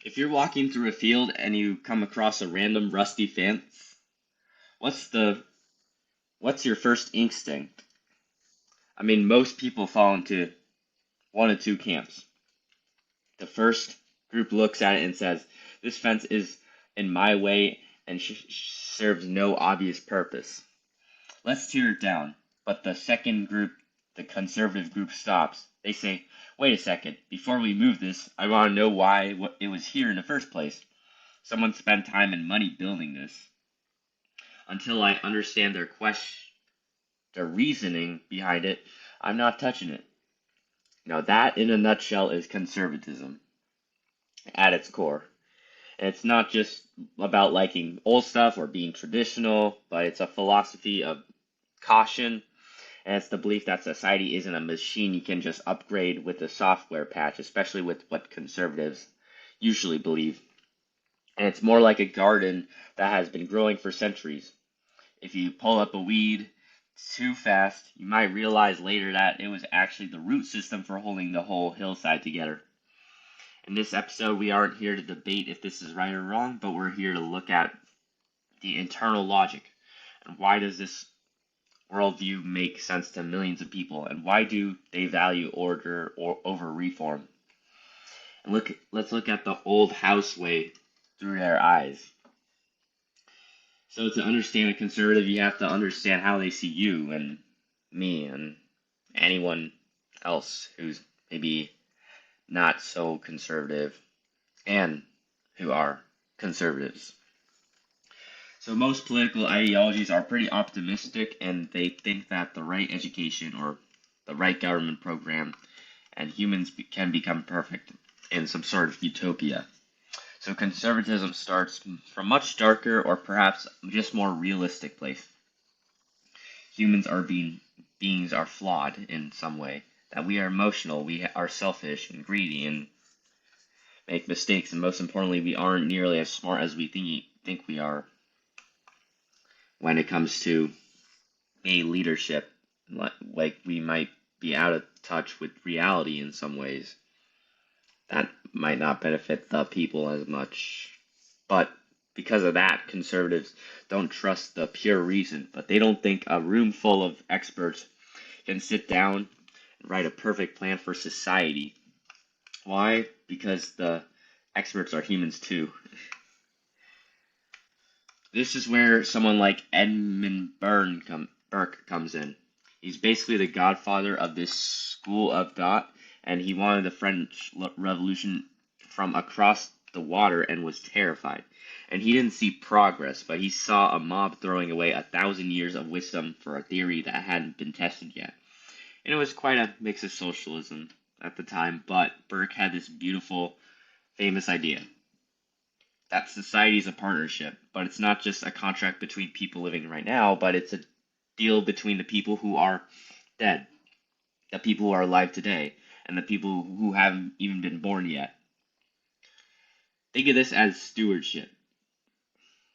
If you're walking through a field and you come across a random rusty fence, what's the what's your first instinct? I mean, most people fall into one of two camps. The first group looks at it and says, "This fence is in my way and serves no obvious purpose. Let's tear it down." But the second group, the conservative group, stops. They say, "Wait a second, before we move this, I want to know why it was here in the first place. Someone spent time and money building this. Until I understand their reasoning behind it, I'm not touching it." Now, that in a nutshell is conservatism at its core. And it's not just about liking old stuff or being traditional, but it's a philosophy of caution, and it's the belief that society isn't a machine you can just upgrade with a software patch, especially with what conservatives usually believe. And it's more like a garden that has been growing for centuries. If you pull up a weed too fast, you might realize later that it was actually the root system for holding the whole hillside together. In this episode, we aren't here to debate if this is right or wrong, but we're here to look at the internal logic. And why does this worldview make sense to millions of people? And why do they value order over reform? And let's look at the old house way through their eyes. So to understand a conservative, you have to understand how they see you and me and anyone else who's maybe not so conservative and who are conservatives. So most political ideologies are pretty optimistic, and they think that the right education or the right government program and humans can become perfect in some sort of utopia. So conservatism starts from much darker or perhaps just more realistic place. Humans beings are flawed in some way, that we are emotional, we are selfish and greedy and make mistakes, and most importantly, we aren't nearly as smart as we think we are when it comes to a leadership. Like we might be out of touch with reality in some ways. That might not benefit the people as much. But because of that, conservatives don't trust the pure reason, but they don't think a room full of experts can sit down and write a perfect plan for society. Why? Because the experts are humans too. This is where someone like Edmund Burke comes in. He's basically the godfather of this school of thought, and he wanted the French Revolution from across the water and was terrified. And he didn't see progress, but he saw a mob throwing away 1,000 years of wisdom for a theory that hadn't been tested yet. And it was quite a mix of socialism at the time, but Burke had this beautiful, famous idea that society is a partnership, but it's not just a contract between people living right now, but it's a deal between the people who are dead, the people who are alive today, and the people who haven't even been born yet. Think of this as stewardship.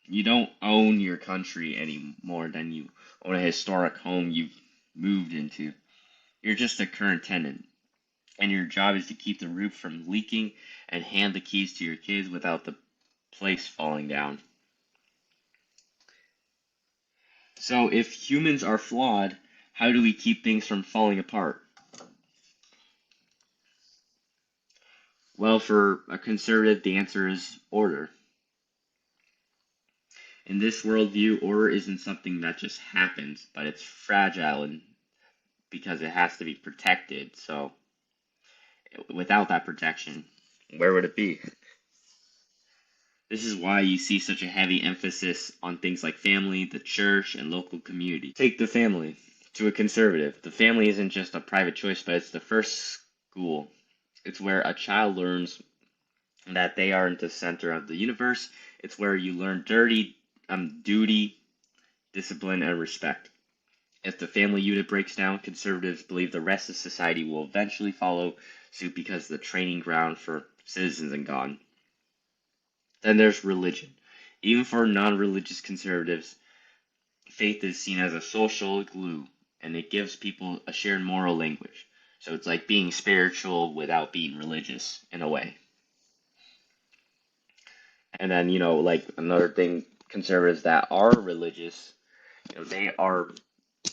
You don't own your country any more than you own a historic home you've moved into. You're just a current tenant, and your job is to keep the roof from leaking and hand the keys to your kids without the place falling down. So if humans are flawed, how do we keep things from falling apart? Well, for a conservative, the answer is order. In this worldview, order isn't something that just happens, but it's fragile and because it has to be protected. So without that protection, where would it be? This is why you see such a heavy emphasis on things like family, the church, and local community. Take the family. To a conservative, the family isn't just a private choice, but it's the first school. It's where a child learns that they aren't the center of the universe. It's where you learn duty, discipline, and respect. If the family unit breaks down, conservatives believe the rest of society will eventually follow suit because the training ground for citizens is gone. Then there's religion. Even for non-religious conservatives, faith is seen as a social glue, and it gives people a shared moral language. So it's like being spiritual without being religious, in a way. And then, like another thing, conservatives that are religious, they are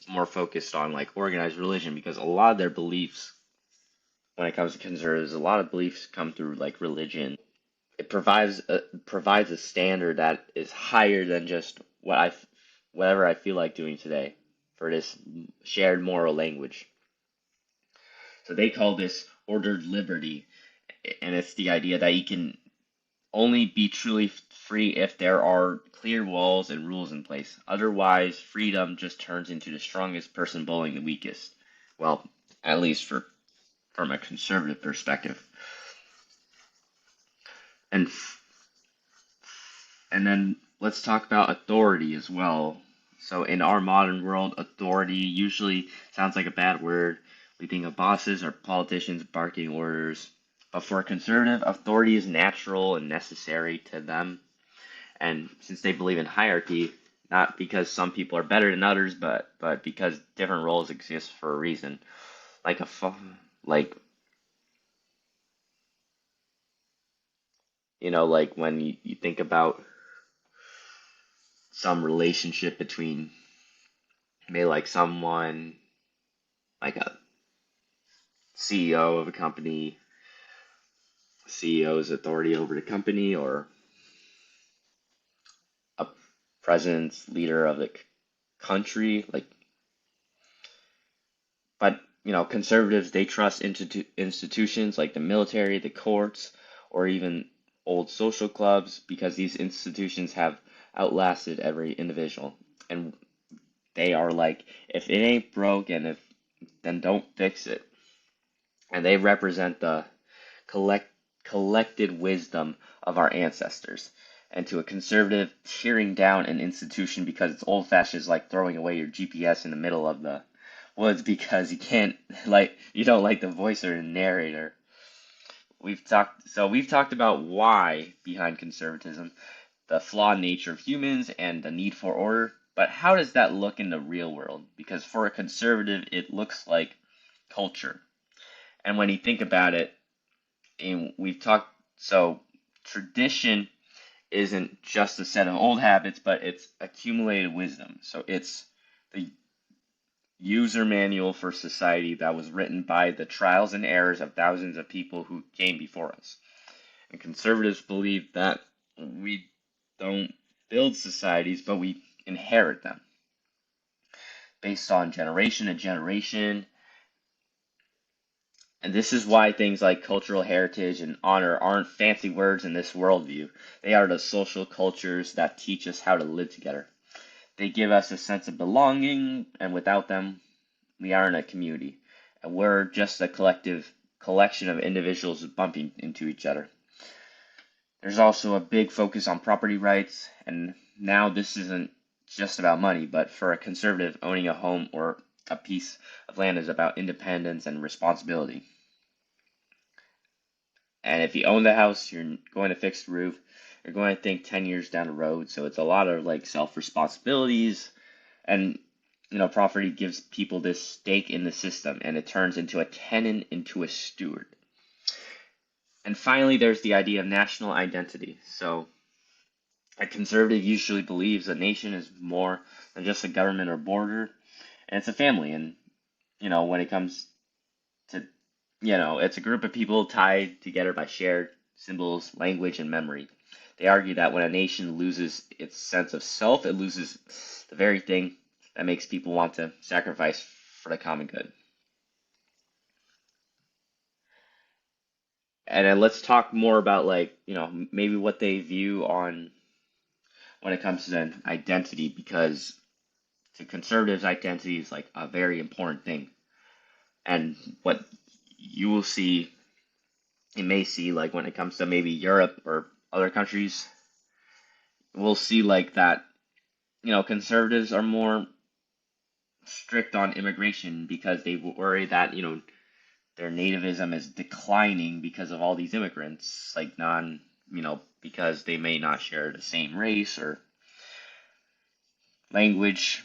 more focused on like organized religion because a lot of their beliefs, when it comes to conservatives, a lot of beliefs come through like religion. It provides a standard that is higher than just whatever I feel like doing today for this shared moral language. So they call this ordered liberty, and it's the idea that you can only be truly free if there are clear walls and rules in place. Otherwise, freedom just turns into the strongest person bullying the weakest. Well, at least from a conservative perspective. And and then let's talk about authority as well. So in our modern world, authority usually sounds like a bad word. We think of bosses or politicians barking orders. But for a conservative, authority is natural and necessary to them. And since they believe in hierarchy, not because some people are better than others, but because different roles exist for a reason. Like like like when you think about some relationship between maybe like someone like a CEO of a company, CEO's authority over the company, or a president's leader of the country, like. But conservatives, they trust institutions like the military, the courts, or even old social clubs because these institutions have outlasted every individual, and they are like, if it ain't broke, and if then don't fix it. And they represent the collected wisdom of our ancestors. And to a conservative, tearing down an institution because it's old fashioned is like throwing away your GPS in the middle of the woods because you don't like the voice or the narrator. We've talked about why behind conservatism, the flawed nature of humans and the need for order. But how does that look in the real world? Because for a conservative, it looks like culture. And when you think about it, and we've talked, so tradition isn't just a set of old habits, but it's accumulated wisdom. So it's the user manual for society that was written by the trials and errors of thousands of people who came before us. And conservatives believe that we don't build societies, but we inherit them based on generation to generation. And this is why things like cultural heritage and honor aren't fancy words in this worldview. They are the social cultures that teach us how to live together. They give us a sense of belonging, and without them, we aren't a community. And we're just a collection of individuals bumping into each other. There's also a big focus on property rights, and now this isn't just about money, but for a conservative, owning a home or a piece of land is about independence and responsibility. And if you own the house, you're going to fix the roof. You're going to think 10 years down the road. So it's a lot of like self responsibilities. And, property gives people this stake in the system, and it turns into a tenant, into a steward. And finally, there's the idea of national identity. So a conservative usually believes a nation is more than just a government or border, and it's a family. And, when it comes to it's a group of people tied together by shared symbols, language, and memory. They argue that when a nation loses its sense of self, it loses the very thing that makes people want to sacrifice for the common good. And then let's talk more about maybe what they view on when it comes to identity, because to conservatives, identity is like a very important thing. And what you will see you may see like when it comes to maybe Europe or other countries, we'll see like that, conservatives are more strict on immigration because they worry that, their nativism is declining because of all these immigrants, like because they may not share the same race or language.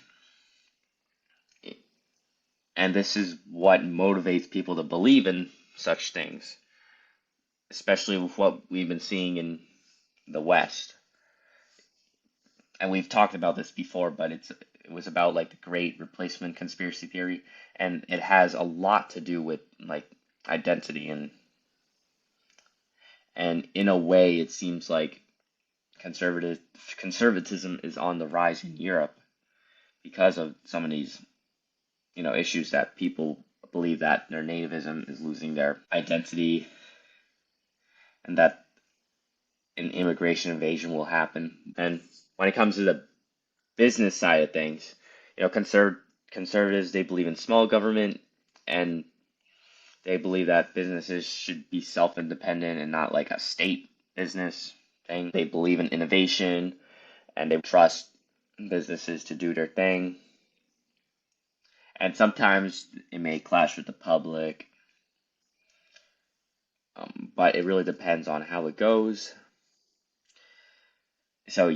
And this is what motivates people to believe in such things, especially with what we've been seeing in the West. and we've talked about this before, but it was about like the Great Replacement conspiracy theory, and it has a lot to do with like identity, and in a way, it seems like conservatism is on the rise in Europe because of some of these issues that people believe that their nativism is losing their identity, and that an immigration invasion will happen. And when it comes to the business side of things, conservatives, they believe in small government, and they believe that businesses should be self-independent and not like a state business thing. They believe in innovation, and they trust businesses to do their thing. And sometimes it may clash with the public, but it really depends on how it goes. So,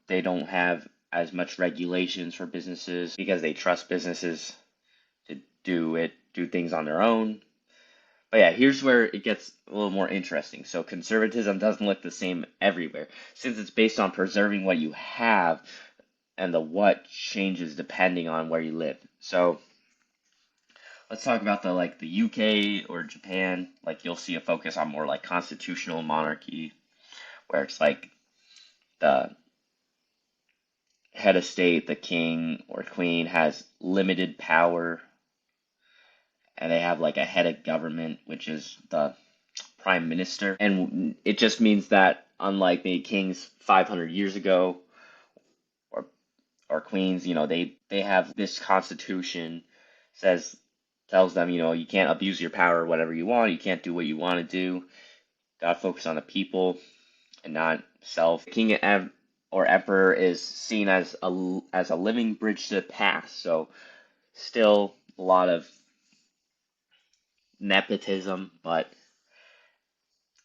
they don't have as much regulations for businesses because they trust businesses to do things on their own. But yeah, here's where it gets a little more interesting. So conservatism doesn't look the same everywhere, since it's based on preserving what you have, and the what changes depending on where you live. So let's talk about the UK or Japan. Like, you'll see a focus on more like constitutional monarchy, where it's like the head of state, the king or queen, has limited power, and they have like a head of government, which is the prime minister. And it just means that unlike the kings 500 years ago, or queens, they have this constitution tells them, you can't abuse your power whatever you want, you can't do what you want to do, gotta focus on the people and not self. King or emperor is seen as a living bridge to the past, so still a lot of nepotism, but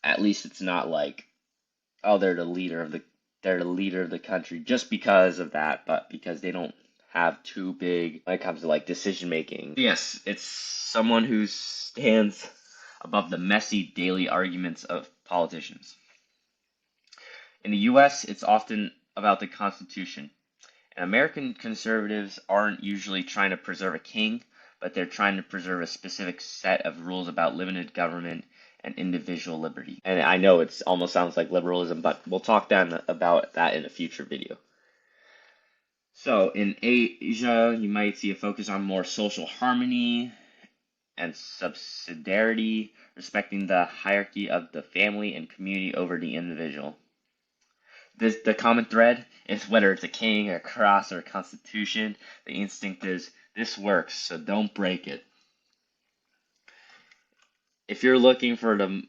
at least it's not like, oh, they're the leader of the country just because of that, but because they don't have too big when it comes to like decision making. Yes, it's someone who stands above the messy daily arguments of politicians. In the US, it's often about the Constitution. And American conservatives aren't usually trying to preserve a king, but they're trying to preserve a specific set of rules about limited government and individual liberty. And I know it almost sounds like liberalism, but we'll talk about that in a future video. So in Asia, you might see a focus on more social harmony and subsidiarity, respecting the hierarchy of the family and community over the individual. The common thread is, whether it's a king, a cross, or a constitution, the instinct is, this works, so don't break it. If you're looking for the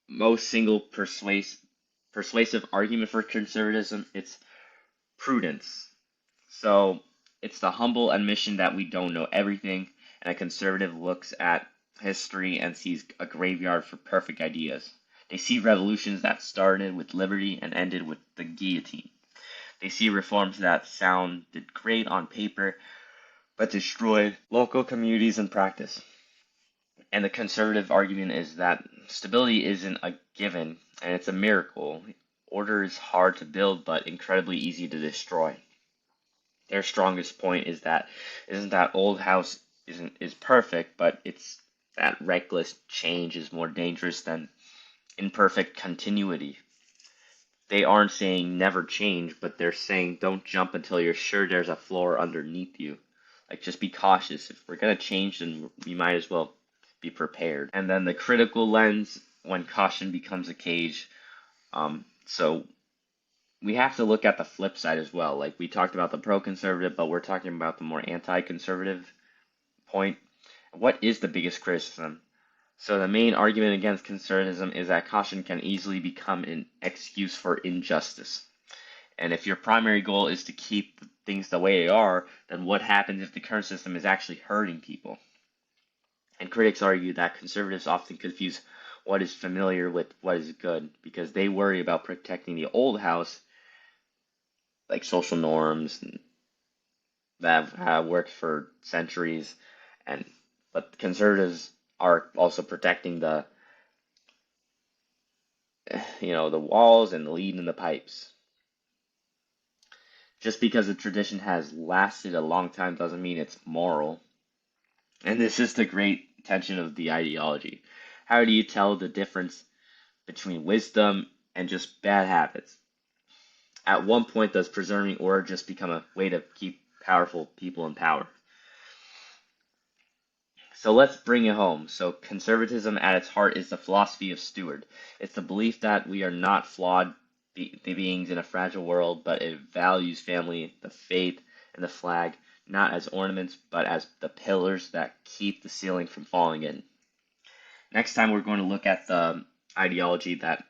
most single persuasive argument for conservatism, it's prudence. So it's the humble admission that we don't know everything, and a conservative looks at history and sees a graveyard for perfect ideas. They see revolutions that started with liberty and ended with the guillotine. They see reforms that sounded great on paper, but destroyed local communities in practice. And the conservative argument is that stability isn't a given, and it's a miracle. Order is hard to build, but incredibly easy to destroy. Their strongest point is that isn't that old house is perfect, but it's that reckless change is more dangerous than imperfect continuity. They aren't saying never change, but they're saying don't jump until you're sure there's a floor underneath you. Like, just be cautious. If we're gonna change, then we might as well be prepared. And then the critical lens, when caution becomes a cage. So we have to look at the flip side as well. Like, we talked about the pro-conservative, but we're talking about the more anti-conservative point. What is the biggest criticism? So the main argument against conservatism is that caution can easily become an excuse for injustice. And if your primary goal is to keep things the way they are, then what happens if the current system is actually hurting people? And critics argue that conservatives often confuse what is familiar with what is good, because they worry about protecting the old house, like social norms that have worked for centuries, but conservatives are also protecting the walls and the lead in the pipes. Just because a tradition has lasted a long time doesn't mean it's moral. And this is the great tension of the ideology. How do you tell the difference between wisdom and just bad habits? At one point, does preserving order just become a way to keep powerful people in power? So let's bring it home. So conservatism at its heart is the philosophy of steward. It's the belief that we are not flawed beings in a fragile world, but it values family, the faith, and the flag, not as ornaments, but as the pillars that keep the ceiling from falling in. Next time, we're going to look at the ideology that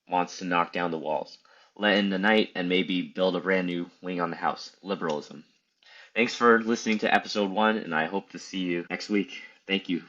wants to knock down the walls, let in the night, and maybe build a brand new wing on the house, liberalism. Thanks for listening to episode 1, and I hope to see you next week. Thank you.